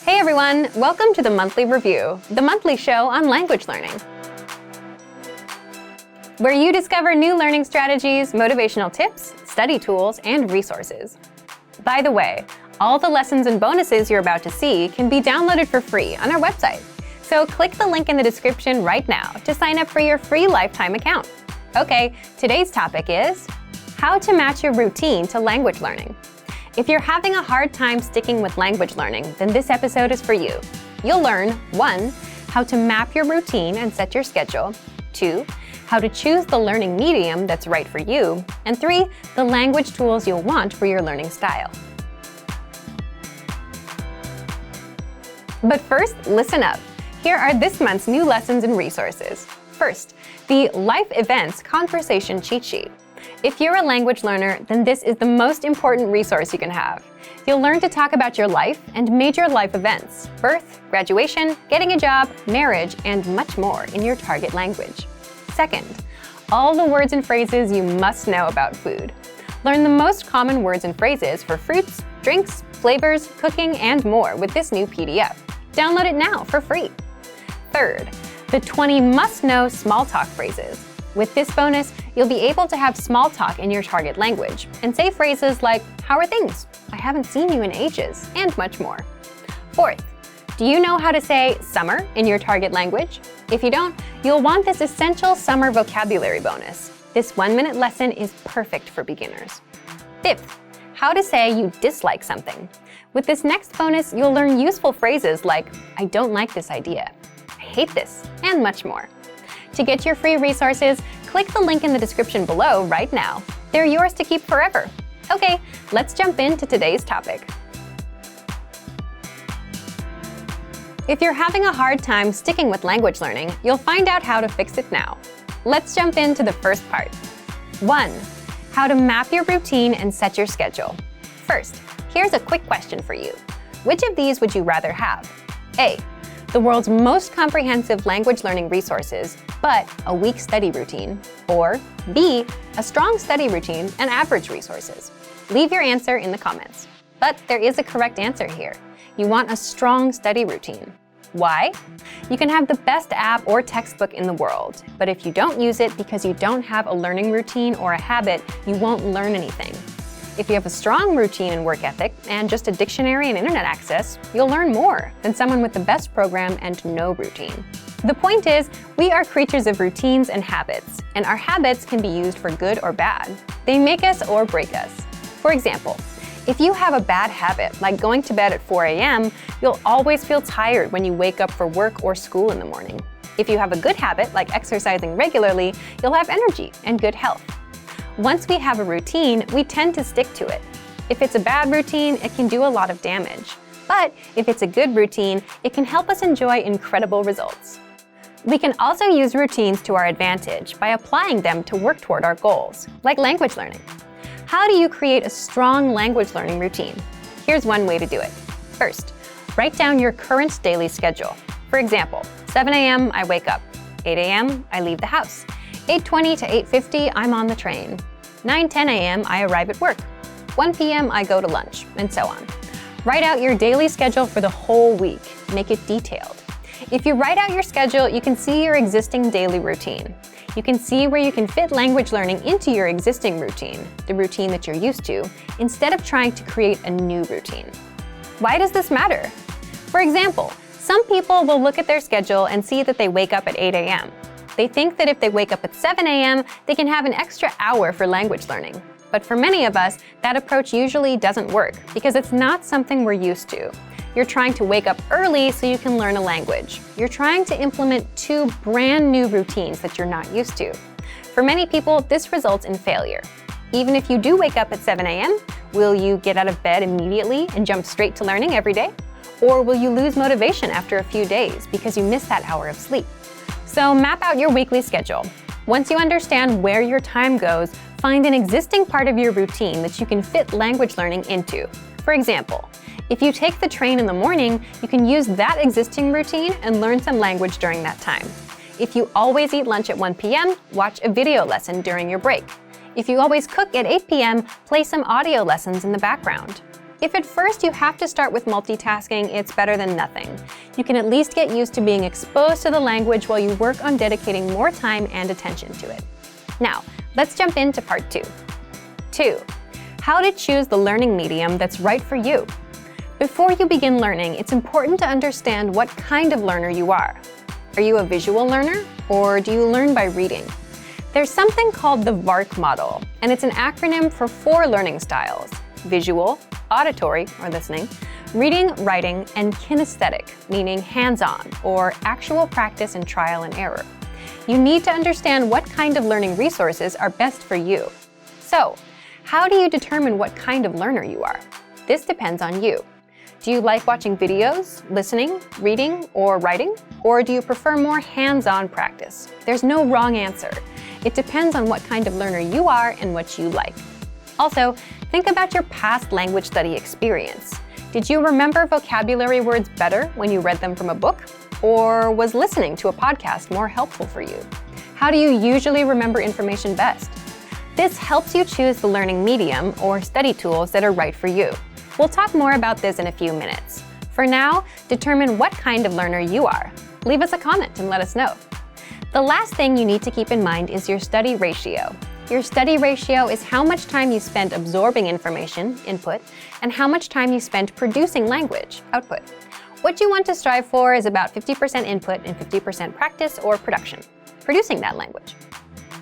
Hey everyone, welcome to the Monthly Review, the monthly show on language learning, where you discover new learning strategies, motivational tips, study tools, and resources. By the way, all the lessons and bonuses you're about to see can be downloaded for free on our website. So click the link in the description right now to sign up for your free lifetime account. Okay, today's topic is how to match your routine to language learning. If you're having a hard time sticking with language learning, then this episode is for you. You'll learn 1. How to map your routine and set your schedule. 2. How to choose the learning medium that's right for you. And 3. The language tools you'll want for your learning style. But first, listen up. Here are this month's new lessons and resources. First, the Life Events Conversation Cheat Sheet. If you're a language learner, then this is the most important resource you can have. You'll learn to talk about your life and major life events, birth, graduation, getting a job, marriage, and much more in your target language. Second, all the words and phrases you must know about food. Learn the most common words and phrases for fruits, drinks, flavors, cooking, and more with this new PDF. Download it now for free. Third, the 20 must-know small talk phrases. With this bonus, you'll be able to have small talk in your target language and say phrases like, "How are things? I haven't seen you in ages," and much more. Fourth, do you know how to say summer in your target language? If you don't, you'll want this essential summer vocabulary bonus. This 1-minute lesson is perfect for beginners. Fifth, how to say you dislike something. With this next bonus, you'll learn useful phrases like, "I don't like this idea," "I hate this," and much more. To get your free resources, click the link in the description below right now. They're yours to keep forever. Okay, let's jump into today's topic. If you're having a hard time sticking with language learning, you'll find out how to fix it now. Let's jump into the first part. 1. How to map your routine and set your schedule. First, here's a quick question for you. Which of these would you rather have? A. The world's most comprehensive language learning resources, but a weak study routine. Or B, a strong study routine and average resources. Leave your answer in the comments. But there is a correct answer here. You want a strong study routine. Why? You can have the best app or textbook in the world, but if you don't use it because you don't have a learning routine or a habit, you won't learn anything. If you have a strong routine and work ethic and just a dictionary and internet access, you'll learn more than someone with the best program and no routine. The point is, we are creatures of routines and habits, and our habits can be used for good or bad. They make us or break us. For example, if you have a bad habit, like going to bed at 4 a.m., you'll always feel tired when you wake up for work or school in the morning. If you have a good habit, like exercising regularly, you'll have energy and good health. Once we have a routine, we tend to stick to it. If it's a bad routine, it can do a lot of damage. But if it's a good routine, it can help us enjoy incredible results. We can also use routines to our advantage by applying them to work toward our goals, like language learning. How do you create a strong language learning routine? Here's one way to do it. First, write down your current daily schedule. For example, 7 a.m. I wake up. 8 a.m. I leave the house. 8:20 to 8:50, I'm on the train. 9:10 a.m. I arrive at work. 1 p.m. I go to lunch, and so on. Write out your daily schedule for the whole week. Make it detailed. If you write out your schedule, you can see your existing daily routine. You can see where you can fit language learning into your existing routine, the routine that you're used to, instead of trying to create a new routine. Why does this matter? For example, some people will look at their schedule and see that they wake up at 8 a.m. They think that if they wake up at 7 a.m., they can have an extra hour for language learning. But for many of us, that approach usually doesn't work because it's not something we're used to. You're trying to wake up early so you can learn a language. You're trying to implement 2 brand new routines that you're not used to. For many people, this results in failure. Even if you do wake up at 7 a.m., will you get out of bed immediately and jump straight to learning every day? Or will you lose motivation after a few days because you missed that hour of sleep? So map out your weekly schedule. Once you understand where your time goes, find an existing part of your routine that you can fit language learning into. For example, if you take the train in the morning, you can use that existing routine and learn some language during that time. If you always eat lunch at 1 p.m., watch a video lesson during your break. If you always cook at 8 p.m., play some audio lessons in the background. If at first you have to start with multitasking, it's better than nothing. You can at least get used to being exposed to the language while you work on dedicating more time and attention to it. Now, let's jump into part 2. 2. How to choose the learning medium that's right for you. Before you begin learning, it's important to understand what kind of learner you are. Are you a visual learner, or do you learn by reading? There's something called the VARK model, and it's an acronym for 4 learning styles: visual, auditory, or listening, reading, writing, and kinesthetic, meaning hands-on, or actual practice and trial and error. You need to understand what kind of learning resources are best for you. So, how do you determine what kind of learner you are? This depends on you. Do you like watching videos, listening, reading, or writing? Or do you prefer more hands-on practice? There's no wrong answer. It depends on what kind of learner you are and what you like. Also, think about your past language study experience. Did you remember vocabulary words better when you read them from a book? Or was listening to a podcast more helpful for you? How do you usually remember information best? This helps you choose the learning medium or study tools that are right for you. We'll talk more about this in a few minutes. For now, determine what kind of learner you are. Leave us a comment and let us know. The last thing you need to keep in mind is your study ratio. Your study ratio is how much time you spend absorbing information, input, and how much time you spend producing language, output. What you want to strive for is about 50% input and 50% practice or production, producing that language.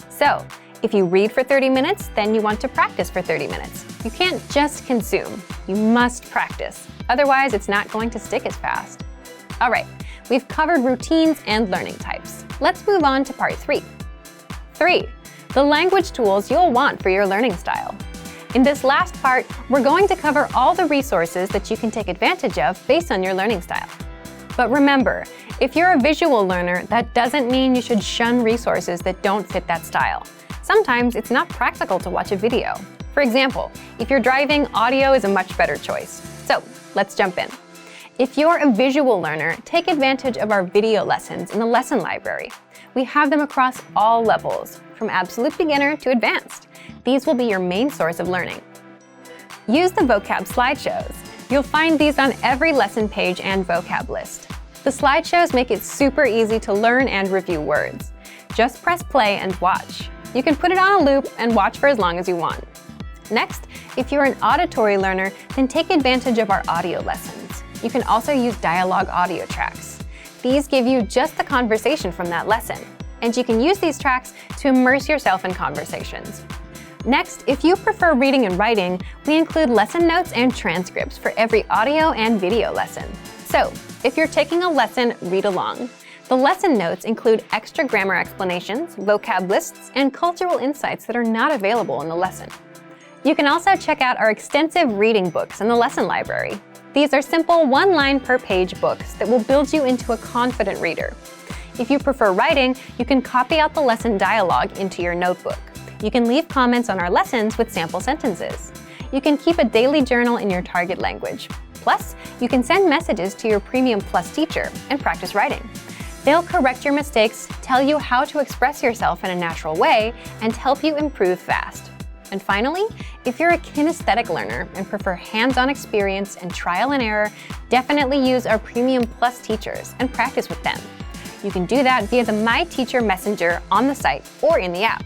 So, if you read for 30 minutes, then you want to practice for 30 minutes. You can't just consume, you must practice. Otherwise, it's not going to stick as fast. All right, we've covered routines and learning types. Let's move on to part 3. 3. The language tools you'll want for your learning style. In this last part, we're going to cover all the resources that you can take advantage of based on your learning style. But remember, if you're a visual learner, that doesn't mean you should shun resources that don't fit that style. Sometimes it's not practical to watch a video. For example, if you're driving, audio is a much better choice. So, let's jump in. If you're a visual learner, take advantage of our video lessons in the lesson library. We have them across all levels, from absolute beginner to advanced. These will be your main source of learning. Use the vocab slideshows. You'll find these on every lesson page and vocab list. The slideshows make it super easy to learn and review words. Just press play and watch. You can put it on a loop and watch for as long as you want. Next, if you're an auditory learner, then take advantage of our audio lessons. You can also use dialogue audio tracks. These give you just the conversation from that lesson, and you can use these tracks to immerse yourself in conversations. Next, if you prefer reading and writing, we include lesson notes and transcripts for every audio and video lesson. So, if you're taking a lesson, read along. The lesson notes include extra grammar explanations, vocab lists, and cultural insights that are not available in the lesson. You can also check out our extensive reading books in the lesson library. These are simple one-line per page books that will build you into a confident reader. If you prefer writing, you can copy out the lesson dialogue into your notebook. You can leave comments on our lessons with sample sentences. You can keep a daily journal in your target language. Plus, you can send messages to your Premium Plus teacher and practice writing. They'll correct your mistakes, tell you how to express yourself in a natural way, and help you improve fast. And finally, if you're a kinesthetic learner and prefer hands-on experience and trial and error, definitely use our Premium Plus teachers and practice with them. You can do that via the My Teacher Messenger on the site or in the app.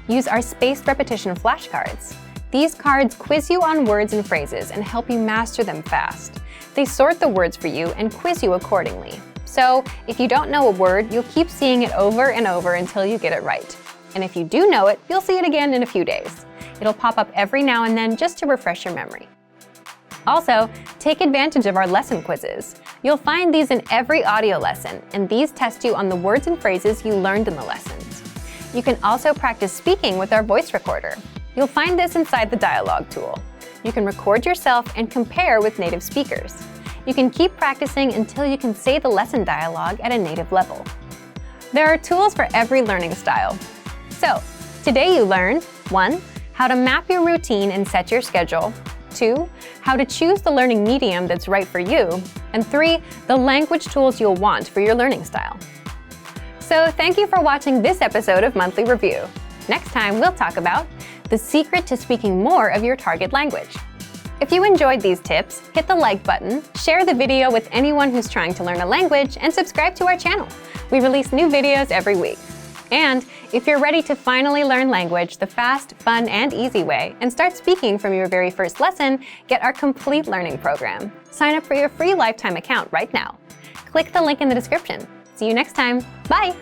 Use our spaced repetition flashcards. These cards quiz you on words and phrases and help you master them fast. They sort the words for you and quiz you accordingly. So, if you don't know a word, you'll keep seeing it over and over until you get it right. And if you do know it, you'll see it again in a few days. It'll pop up every now and then just to refresh your memory. Also, take advantage of our lesson quizzes. You'll find these in every audio lesson, and these test you on the words and phrases you learned in the lessons. You can also practice speaking with our voice recorder. You'll find this inside the dialogue tool. You can record yourself and compare with native speakers. You can keep practicing until you can say the lesson dialogue at a native level. There are tools for every learning style. So, today you learned 1. How to map your routine and set your schedule. 2. How to choose the learning medium that's right for you. And 3. The language tools you'll want for your learning style. So thank you for watching this episode of Monthly Review. Next time we'll talk about the secret to speaking more of your target language. If you enjoyed these tips, hit the like button, share the video with anyone who's trying to learn a language, and subscribe to our channel. We release new videos every week. And if you're ready to finally learn language the fast, fun, and easy way and start speaking from your very first lesson, get our complete learning program. Sign up for your free lifetime account right now. Click the link in the description. See you next time. Bye!